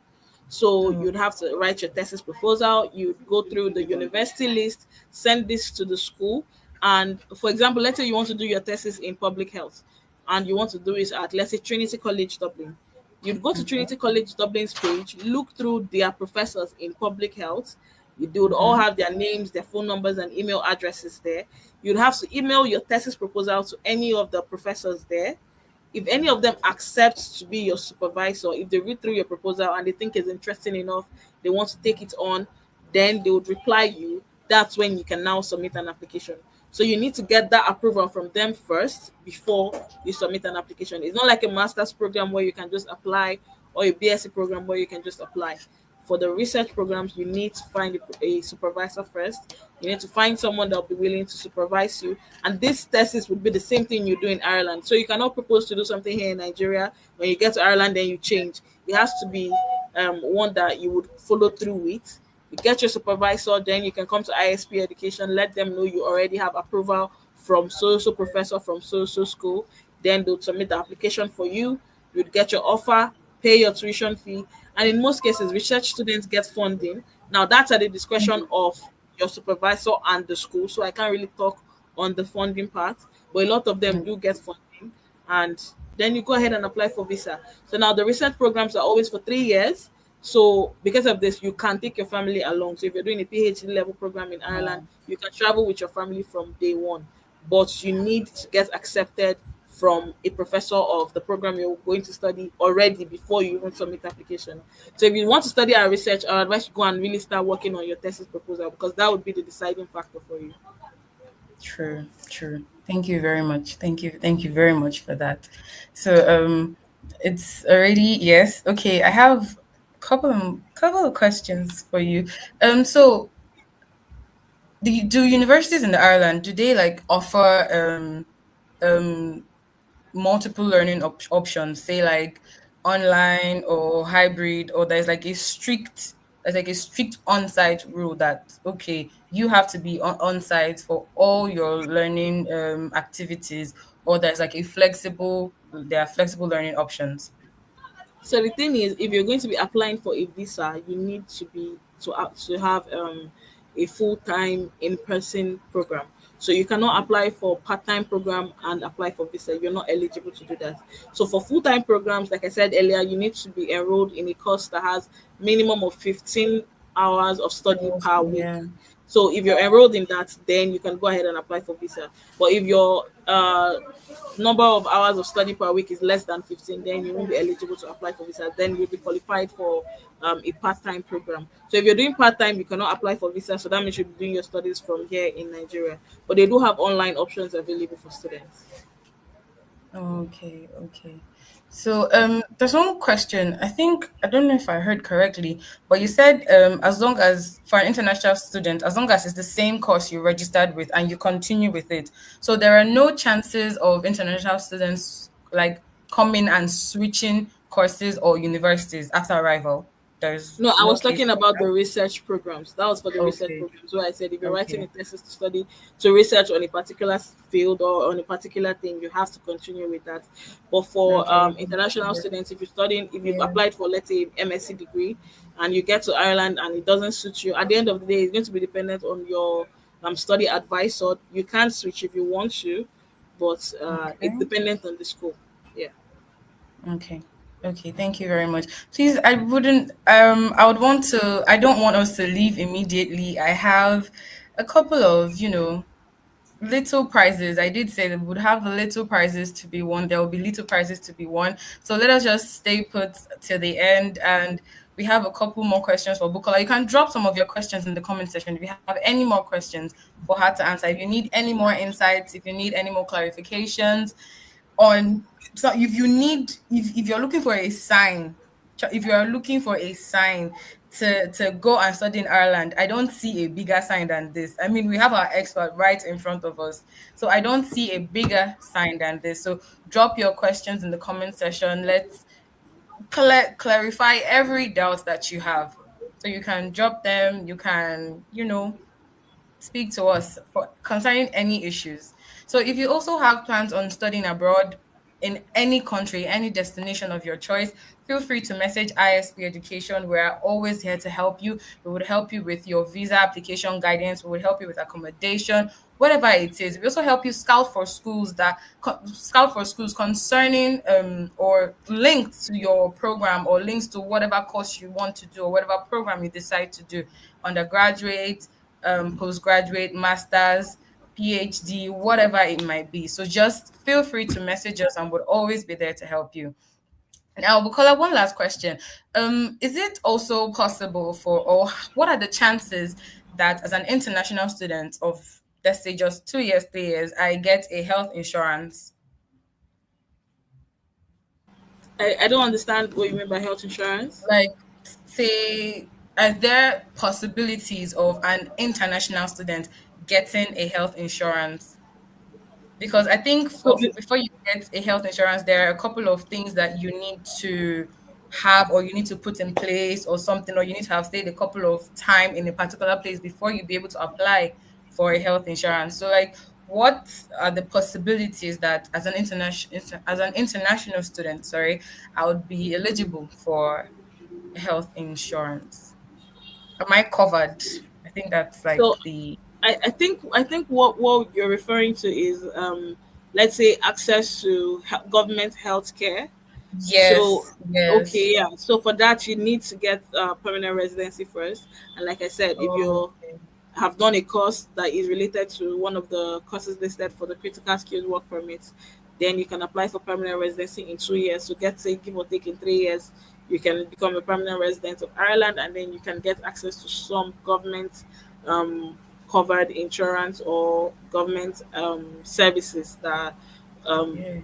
So Oh, you'd have to write your thesis proposal, you'd go through the university list, send this to the school. And for example, let's say you want to do your thesis in public health and you want to do it at, let's say, Trinity College Dublin. You'd go to okay. Trinity College Dublin's page, look through their professors in public health. They would all Mm-hmm. have their names, their phone numbers, and email addresses there. You'd have to email your thesis proposal to any of the professors there. If any of them accept to be your supervisor, if they read through your proposal and they think it's interesting enough, they want to take it on, then they would reply you. That's when you can now submit an application. So you need to get that approval from them first before you submit an application. It's not like a master's program where you can just apply, or a BSc program where you can just apply. For the research programs, you need to find a supervisor first. You need to find someone that will be willing to supervise you. And this thesis would be the same thing you do in Ireland. So you cannot propose to do something here in Nigeria. When you get to Ireland, then you change. It has to be one that you would follow through with. You get your supervisor, then you can come to ISP Education, let them know you already have approval from so professor from so school. Then they'll submit the application for you. You'd get your offer, pay your tuition fee, and in most cases, research students get funding. Now, that's at the discretion of your supervisor and the school, so I can't really talk on the funding part, but a lot of them Mm, do get funding, and then you go ahead and apply for visa. So now the research programs are always for 3 years. So because of this, you can take your family along. So if you're doing a PhD level program in Ireland, wow. you can travel with your family from day one, but you need to get accepted from a professor of the program you're going to study already before you even submit application. So if you want to study our research, I advise you go and really start working on your thesis proposal, because that would be the deciding factor for you. True, true. Thank you very much. Thank you very much for that. So it's already yes. Okay, I have couple of questions for you. So do universities in Ireland, do they like offer um multiple learning options, say like online or hybrid, or there's like a strict on-site rule that okay, you have to be on-site for all your learning activities, or there's like a flexible there are flexible learning options? So the thing is, if you're going to be applying for a visa, you need to have a full time in person program. So you cannot apply for part time program and apply for visa. You're not eligible to do that. So for full time programs, like I said earlier, you need to be enrolled in a course that has minimum of 15 hours of study Oh, per week. yeah. So if you're enrolled in that, then you can go ahead and apply for visa. But if your number of hours of study per week is less than 15, then you won't be eligible to apply for visa. Then you'll be qualified for a part-time program. So if you're doing part-time, you cannot apply for visa. So that means you'll be doing your studies from here in Nigeria. But they do have online options available for students. Okay, okay. So there's one question. I think I don't know if I heard correctly, but you said as long as for an international student, as long as it's the same course you registered with and you continue with it. So there are no chances of international students like coming and switching courses or universities after arrival. There's No, I no was case talking like about that. the research programs. That was for the research Okay, programs where I said if you're writing a okay, thesis to study to research on a particular field or on a particular thing, you have to continue with that. But for okay. international students, if you're studying, if you've Yeah. applied for, let's say, MSc degree, and you get to Ireland and it doesn't suit you, at the end of the day, it's going to be dependent on your study advisor. You can switch if you want to, but it's Okay. dependent on the school. Yeah. Okay. Okay, thank you very much. Please, I wouldn't I would want to I don't want us to leave immediately. I have a couple of, little prizes. I did say that we would have little prizes to be won. There will be little prizes to be won. So let us just stay put till the end, and we have a couple more questions for Bukola. You can drop some of your questions in the comment section if you have any more questions for her to answer. If you need any more insights, if you need any more clarifications, on so if you're looking for a sign, if you're looking for a sign to go and study in Ireland, I don't see a bigger sign than this. I mean, we have our expert right in front of us, so I don't see a bigger sign than this. So drop your questions in the comment section. Let's clarify every doubt that you have, so you can drop them. You can, speak to us for concerning any issues. So if you also have plans on studying abroad in any country, any destination of your choice, feel free to message ISP Education. We're always here to help you. We would help you with your visa application guidance. We would help you with accommodation, whatever it is. We also help you scout for schools concerning or linked to your program or links to whatever course you want to do or whatever program you decide to do, undergraduate, postgraduate, masters, PhD, whatever it might be. So just feel free to message us and we'll always be there to help you. Now, Bukola, one last question. Is it also possible or what are the chances that as an international student of, let's say, just 2 years, 3 years, I get a health insurance? I don't understand what you mean by health insurance. Like, say, are there possibilities of an international student getting a health insurance? Because I think So before you get a health insurance, there are a couple of things that you need to have or you need to put in place or something, or you need to have stayed a couple of time in a particular place before you be able to apply for a health insurance. So like what are the possibilities that as an international student, sorry, I would be eligible for health insurance? Am I covered? I think that's so like the I think what you're referring to is let's say access to government health care. So yes, yes. okay, yeah. So for that you need to get permanent residency first. And like I said, if Oh, you have done a course that is related to one of the courses listed for the critical skills work permit, then you can apply for permanent residency in 2 years. So get say give or take in 3 years, you can become a permanent resident of Ireland, and then you can get access to some government um, covered insurance or government services that um, yeah.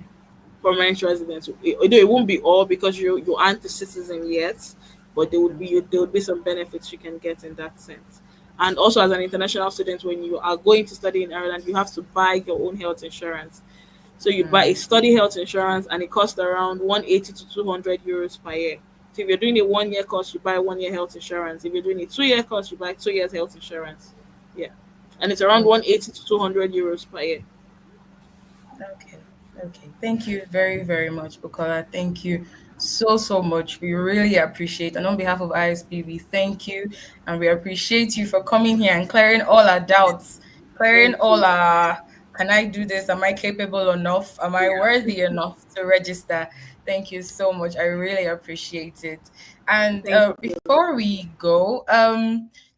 permanent residents. Although it won't be all because you aren't a citizen yet, but there would be some benefits you can get in that sense. And also, as an international student, when you are going to study in Ireland, you have to buy your own health insurance. So you buy a Mm, study health insurance, and it costs around 180 to 200 euros per year. So if you're doing a 1 year course, you buy 1 year health insurance. If you're doing a 2 year course, you buy 2 years health insurance. Yeah, and it's around okay. 180 to 200 euros per year. Okay. Okay. Thank you very, very much, Bukola. Thank you so, so much. We really appreciate. And on behalf of ISP, we thank you and we appreciate you for coming here and clearing all our doubts, clearing Thank all you. our can I do this? Am I capable enough? Am I worthy enough to register? Thank you so much. I really appreciate it. And Thank you. before we go,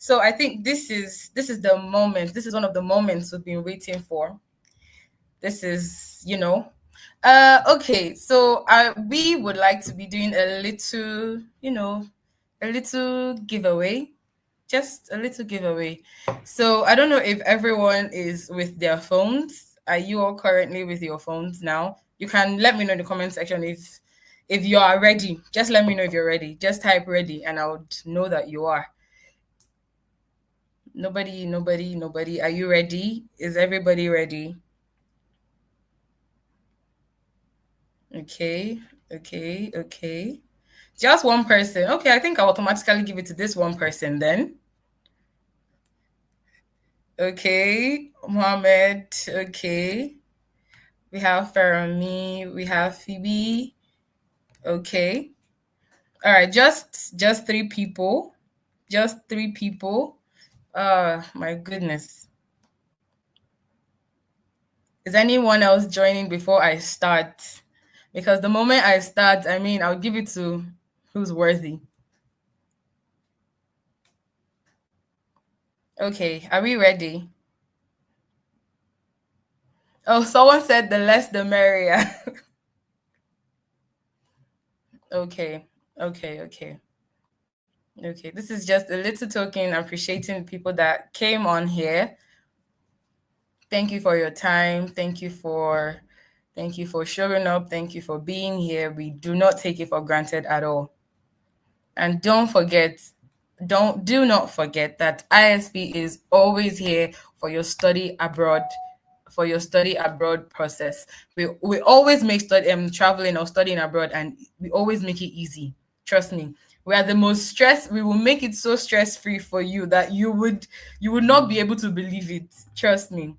So I think this is the moment. This is one of the moments we've been waiting for. This is, okay, so we would like to be doing a little, a little giveaway, just a little giveaway. So I don't know if everyone is with their phones. Are you all currently with your phones now? You can let me know in the comment section if you are ready. Just let me know if you're ready. Just type ready and I would know that you are. Nobody, nobody, nobody. Are you ready? Is everybody ready? Okay, okay, okay. Just one person. Okay, I think I'll automatically give it to this one person then. Okay, Mohammed. Okay. We have Farami. We have Phoebe. Okay. All right, just three people. Just three people. My goodness. Is anyone else joining before I start? Because the moment I start, I mean, I'll give it to who's worthy. Okay, are we ready? Oh, someone said the less the merrier. Okay, okay, okay. Okay, this is just a little token appreciating people that came on here. Thank you for your time. Thank you for showing up. Thank you for being here. We do not take it for granted at all. And do not forget that ISP is always here for your study abroad, process. We always make traveling or studying abroad, and we always make it easy. Trust me. We are the most stressed. We will make it so stress free for you that you would not be able to believe it. Trust me.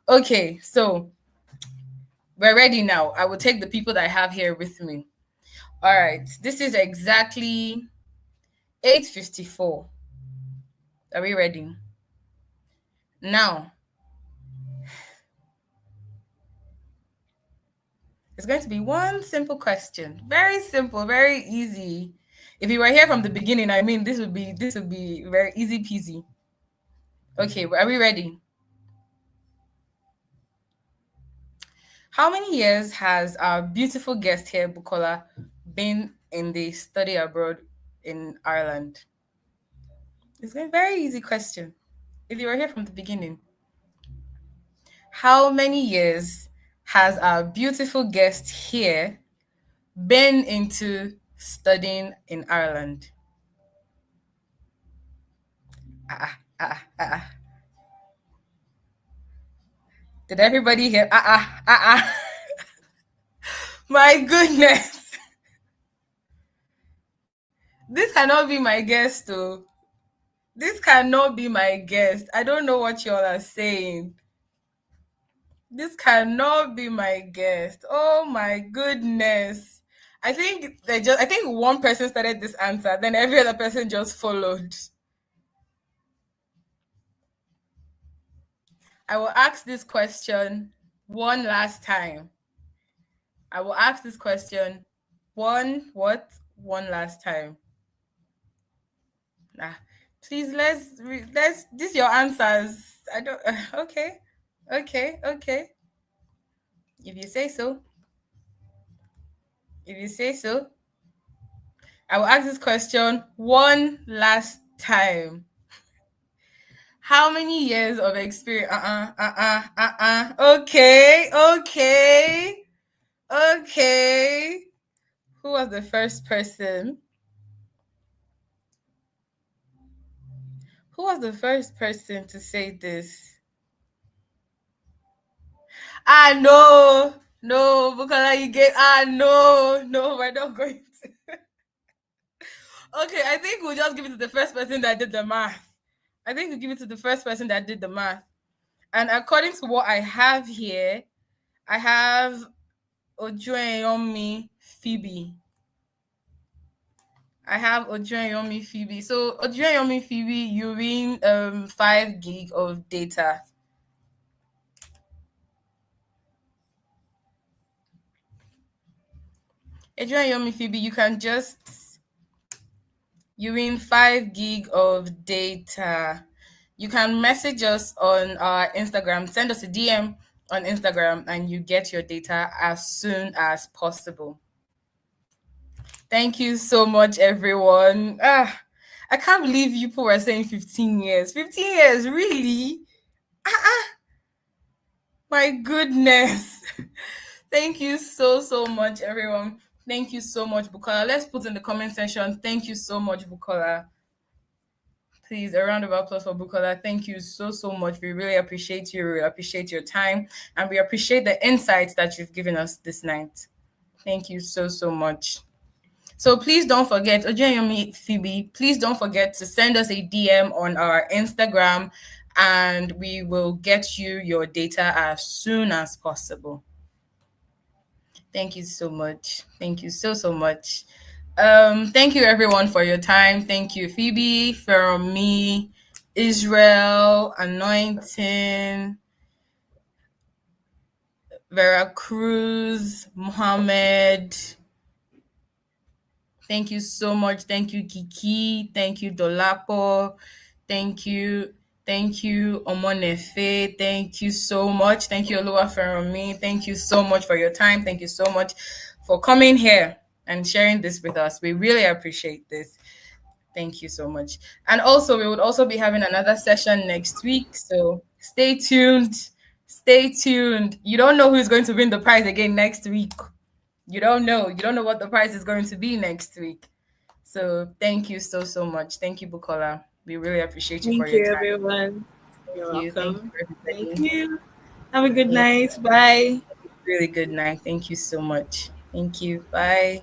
Okay, so we're ready now. I will take the people that I have here with me. All right. This is exactly 8:54. Are we ready? Now, it's going to be one simple question. Very simple, very easy. If you were here from the beginning, I mean this would be very easy peasy. Okay, are we ready? How many years has our beautiful guest here, Bukola, been in the study abroad in Ireland? It's a very easy question. If you were here from the beginning, how many years has our beautiful guest here been into studying in Ireland? Ah, ah, ah, ah. Did everybody hear? Ah, ah, ah, ah. My goodness. This cannot be my guest, though. This cannot be my guest. I don't know what y'all are saying. This cannot be my guest. Oh my goodness. I think one person started this answer, then every other person just followed. I will ask this question one last time. I will ask this question one last time. Ah, please let's this your answers. I don't okay. Okay, okay. If you say so. If you say so. I will ask this question one last time. How many years of experience? Okay, okay, okay. Who was the first person? Who was the first person to say this? No, no, Bukola, you get no, we're not going to. Okay, I think we'll just give it to the first person that did the math. I think we'll give it to the first person that did the math. And according to what I have here, I have Ojueyomi Phoebe. I have Ojueyomi Phoebe. So Ojueyomi Phoebe, you win 5 gig of data. Ojueyomi Phoebe, You win 5 gig of data. You can message us on our Instagram, send us a DM on Instagram, and you get your data as soon as possible. Thank you so much, everyone. I can't believe you people were saying 15 years. 15 years, really? My goodness. Thank you so much, everyone. Thank you so much, Bukola. Let's put in the comment section. Thank you so much, Bukola. Please, a round of applause for Bukola. Thank you so much. We really appreciate you. We appreciate your time, and we appreciate the insights that you've given us this night. Thank you so much. So please don't forget, Ojeyomi Phoebe, please don't forget to send us a DM on our Instagram, and we will get you your data as soon as possible. Thank you so much. Thank you so much. Thank you everyone for your time. Thank you, Phoebe, from me, Israel, Anointing, Vera Cruz, Mohammed. Thank you so much. Thank you, Kiki. Thank you, Dolapo. Thank you. Thank you, Omonefe. Thank you so much. Thank you, Olua Feromi. Thank you so much for your time. Thank you so much for coming here and sharing this with us. We really appreciate this. Thank you so much. And also, we would also be having another session next week. So stay tuned. Stay tuned. You don't know who's going to win the prize again next week. You don't know. You don't know what the prize is going to be next week. So thank you so much. Thank you, Bukola. We really appreciate you for Thank your you, time. everyone. Thank You're you. Thank you, welcome. Thank everybody. you. Have a good Yeah, night. Bye. really good night. Thank you so much. Thank you. Bye.